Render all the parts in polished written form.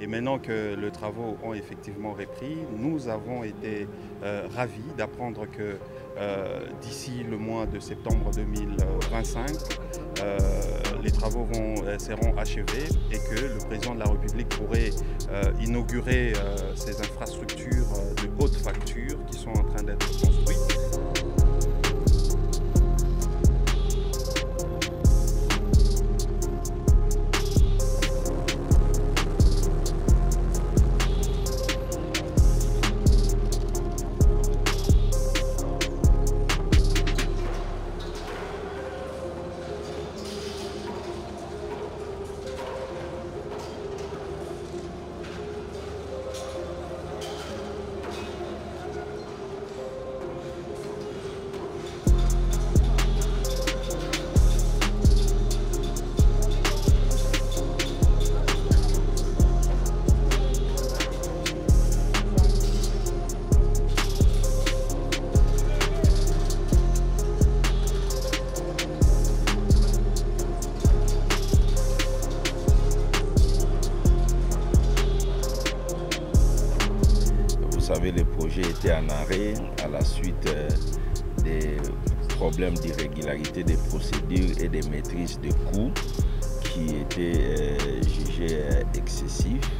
Et maintenant que les travaux ont effectivement repris, nous avons été ravis d'apprendre que d'ici le mois de septembre 2025, les travaux seront achevés et que le président de la République pourrait inaugurer ces infrastructures de haute facture qui sont en train d'être construites. Vous savez, le projet était en arrêt à la suite des problèmes d'irrégularité des procédures et des maîtrises de coûts qui étaient jugés excessifs.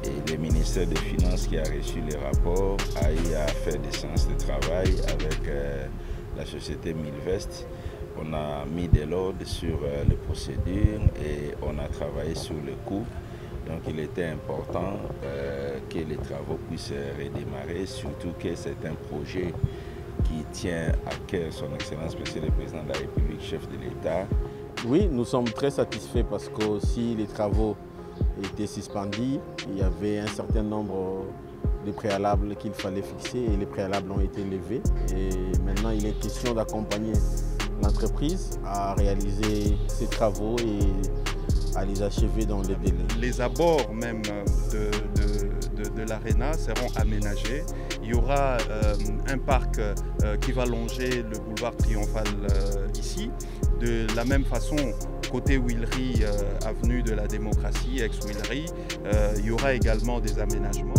Et le ministère des Finances qui a reçu les rapports a eu à faire des séances de travail avec la société Milvest. On a mis de l'ordre sur les procédures et on a travaillé sur le coût. Donc il était important que les travaux puissent redémarrer, surtout que c'est un projet qui tient à cœur son Excellence Monsieur le Président de la République, chef de l'État. Oui, nous sommes très satisfaits parce que si les travaux étaient suspendus, il y avait un certain nombre de préalables qu'il fallait fixer et les préalables ont été levés. Et maintenant il est question d'accompagner l'entreprise à réaliser ces travaux et à les achever dans les délais. Les abords même de l'aréna seront aménagés. Il y aura un parc qui va longer le boulevard Triomphal ici. De la même façon, côté Huileries, avenue de la Démocratie, ex-Huileries, il y aura également des aménagements.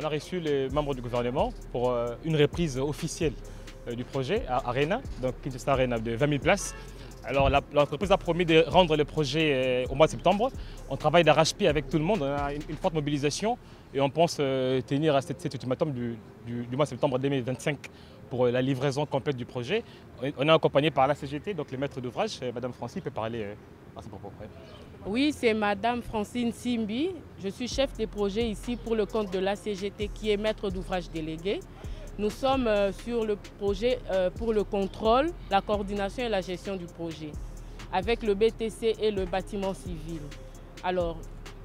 On a reçu les membres du gouvernement pour une reprise officielle du projet à Arena, donc Kinshasa Arena de 20 000 places. Alors l'entreprise a promis de rendre le projet au mois de septembre. On travaille d'arrache-pied avec tout le monde, on a une forte mobilisation et on pense tenir à cet ultimatum du mois de septembre 2025 pour la livraison complète du projet. On est accompagné par la CGT, donc le maître d'ouvrage, Madame Francine peut parler à ce propos. Oui, c'est Madame Francine Simbi. Je suis chef des projets ici pour le compte de la CGT qui est maître d'ouvrage délégué. Nous sommes sur le projet pour le contrôle, la coordination et la gestion du projet avec le BTC et le bâtiment civil. Alors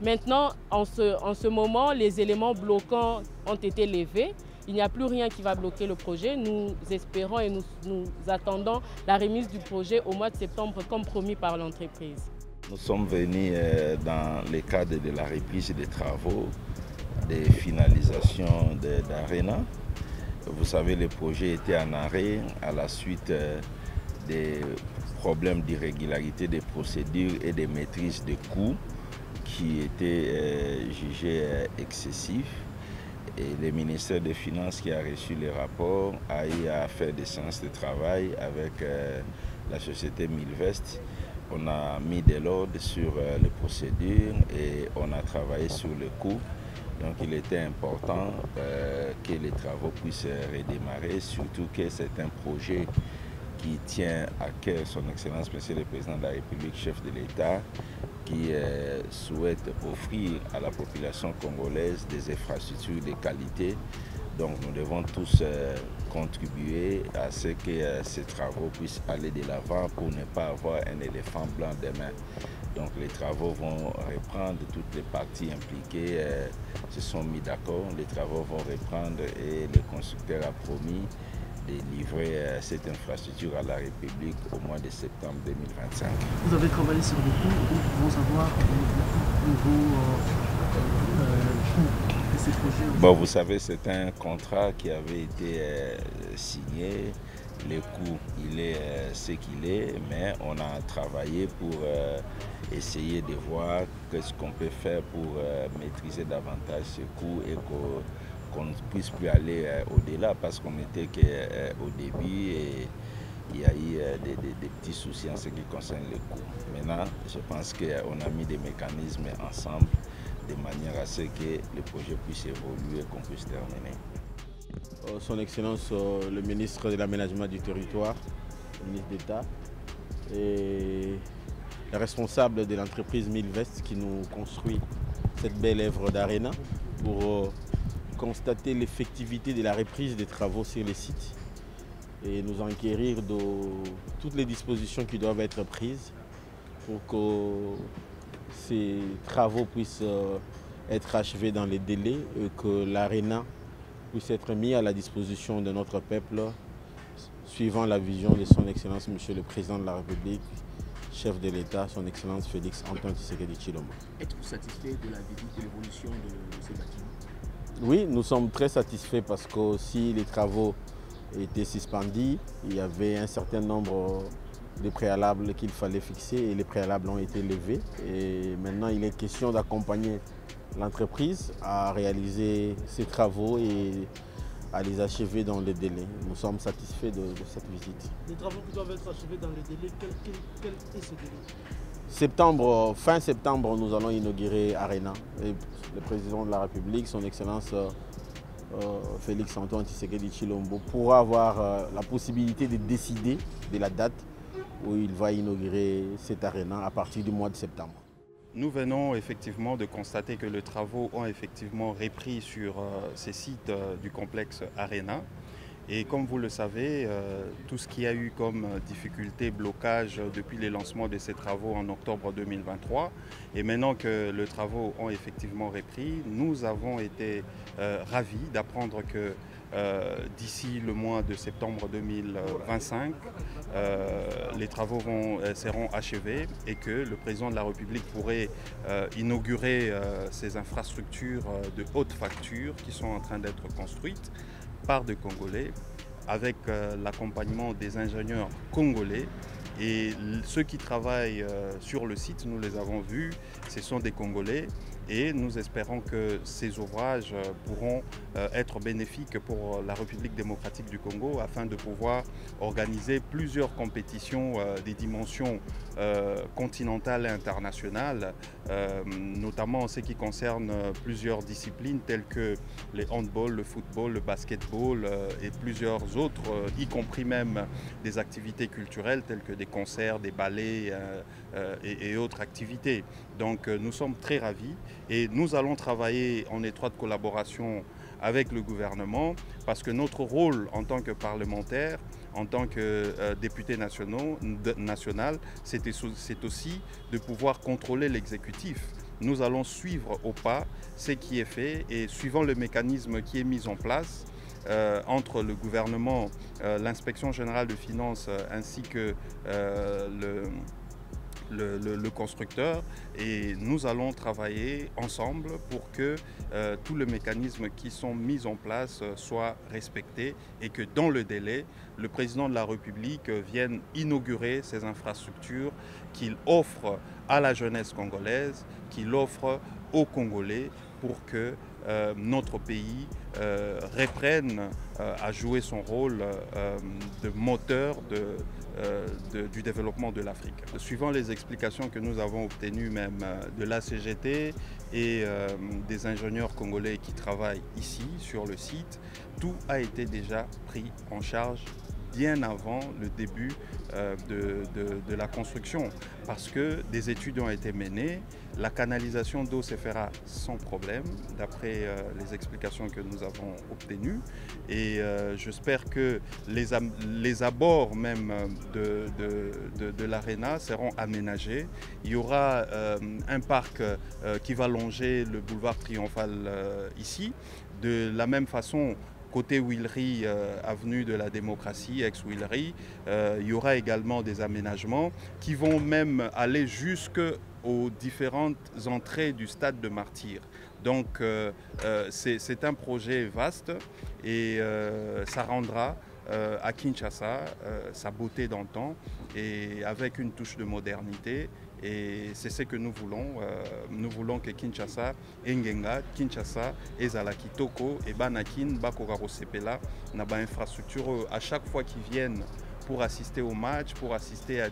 maintenant, en ce moment, les éléments bloquants ont été levés. Il n'y a plus rien qui va bloquer le projet. Nous espérons et nous attendons la remise du projet au mois de septembre comme promis par l'entreprise. Nous sommes venus dans le cadre de la reprise des travaux, des finalisations d'Arena. Vous savez, le projet était en arrêt à la suite des problèmes d'irrégularité des procédures et des maîtrises de coûts qui étaient jugés excessifs. Et le ministère des Finances qui a reçu les rapports a eu à faire des séances de travail avec la société Milvest. On a mis de l'ordre sur les procédures et on a travaillé sur le coût. Donc il était important que les travaux puissent redémarrer, surtout que c'est un projet qui tient à cœur son Excellence Monsieur le Président de la République, chef de l'État, qui souhaite offrir à la population congolaise des infrastructures de qualité. Donc nous devons tous contribuer à ce que ces travaux puissent aller de l'avant pour ne pas avoir un éléphant blanc demain. Donc les travaux vont reprendre, toutes les parties impliquées se sont mis d'accord, les travaux vont reprendre et le constructeur a promis de livrer cette infrastructure à la République au mois de septembre 2025. Vous avez travaillé sur le coût, nous pouvons savoir le niveau de ces projets? Bon, vous savez, c'est un contrat qui avait été signé. Le coût, il est ce qu'il est, mais on a travaillé pour essayer de voir ce qu'on peut faire pour maîtriser davantage ce coût et qu'on ne puisse plus aller au-delà parce qu'on n'était qu'au début et il y a eu des petits soucis en ce qui concerne le coût. Maintenant, je pense qu'on a mis des mécanismes ensemble de manière à ce que le projet puisse évoluer et qu'on puisse terminer. Son Excellence le ministre de l'Aménagement du Territoire, le ministre d'État, et le responsable de l'entreprise Milvest qui nous construit cette belle œuvre d'Arena pour constater l'effectivité de la reprise des travaux sur les sites et nous enquérir de toutes les dispositions qui doivent être prises pour que ces travaux puissent être achevés dans les délais et que l'Arena puisse être mis à la disposition de notre peuple suivant la vision de son Excellence Monsieur le Président de la République, chef de l'État, son Excellence Félix Antoine Tshisekedi Tshilombo. Êtes-vous satisfait de la visite et l'évolution de ces bâtiments? Oui, nous sommes très satisfaits parce que si les travaux étaient suspendus, il y avait un certain nombre de préalables qu'il fallait fixer et les préalables ont été levés. Et maintenant, il est question d'accompagner l'entreprise à réaliser ses travaux et à les achever dans les délais. Nous sommes satisfaits de cette visite. Les travaux qui doivent être achevés dans les délais, quel est ce délai? Septembre, fin septembre, nous allons inaugurer Arena. Et le président de la République, son Excellence Félix Antoine Tshisekedi Tshilombo, pourra avoir la possibilité de décider de la date où il va inaugurer cette Arena à partir du mois de septembre. Nous venons effectivement de constater que les travaux ont effectivement repris sur ces sites du complexe Arena. Et comme vous le savez, tout ce qu'il y a eu comme difficulté, blocage depuis les lancements de ces travaux en octobre 2023, et maintenant que les travaux ont effectivement repris, nous avons été ravis d'apprendre que d'ici le mois de septembre 2025, les travaux seront achevés et que le président de la République pourrait inaugurer ces infrastructures de haute facture qui sont en train d'être construites par des Congolais avec l'accompagnement des ingénieurs congolais. Et ceux qui travaillent sur le site, nous les avons vus, ce sont des Congolais. et nous espérons que ces ouvrages pourront être bénéfiques pour la République démocratique du Congo afin de pouvoir organiser plusieurs compétitions des dimensions continentales et internationales, notamment en ce qui concerne plusieurs disciplines telles que les handball, le football, le basketball et plusieurs autres, y compris même des activités culturelles telles que des concerts, des ballets et autres activités. Donc nous sommes très ravis et nous allons travailler en étroite collaboration avec le gouvernement parce que notre rôle en tant que parlementaire, en tant que député national, c'est aussi de pouvoir contrôler l'exécutif. Nous allons suivre au pas ce qui est fait et suivant le mécanisme qui est mis en place entre le gouvernement, l'inspection générale de finances ainsi que le constructeur, et nous allons travailler ensemble pour que tous les mécanismes qui sont mis en place soient respectés et que dans le délai, le président de la République vienne inaugurer ces infrastructures qu'il offre à la jeunesse congolaise, qu'il offre aux Congolais pour que notre pays reprenne à jouer son rôle de moteur du développement de l'Afrique. Suivant les explications que nous avons obtenues même de la CGT et des ingénieurs congolais qui travaillent ici sur le site, tout a été déjà pris en charge bien avant le début de la construction parce que des études ont été menées, la canalisation d'eau se fera sans problème d'après les explications que nous avons obtenues et j'espère que les abords même de l'aréna seront aménagés. Il y aura un parc qui va longer le boulevard Triomphal ici, de la même façon. Côté Huileries, avenue de la démocratie, ex-Huileries, il y aura également des aménagements qui vont même aller jusqu'aux différentes entrées du stade de Martyrs. Donc c'est un projet vaste et ça rendra à Kinshasa sa beauté d'antan et avec une touche de modernité. Et c'est ce que nous voulons. Nous voulons que Kinshasa, Ngenga, Kinshasa, Ezala Kitoko et Banakin, Bakogaro Sepela, n'a pas infrastructure à chaque fois qu'ils viennent pour assister au match, pour assister à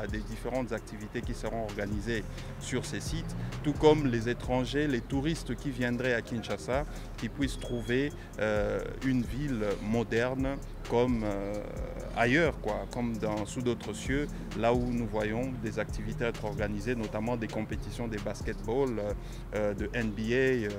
des différentes activités qui seront organisées sur ces sites, tout comme les étrangers, les touristes qui viendraient à Kinshasa, qui puissent trouver une ville moderne comme ailleurs, comme sous d'autres cieux, là où nous voyons des activités être organisées, notamment des compétitions de basketball, de NBA.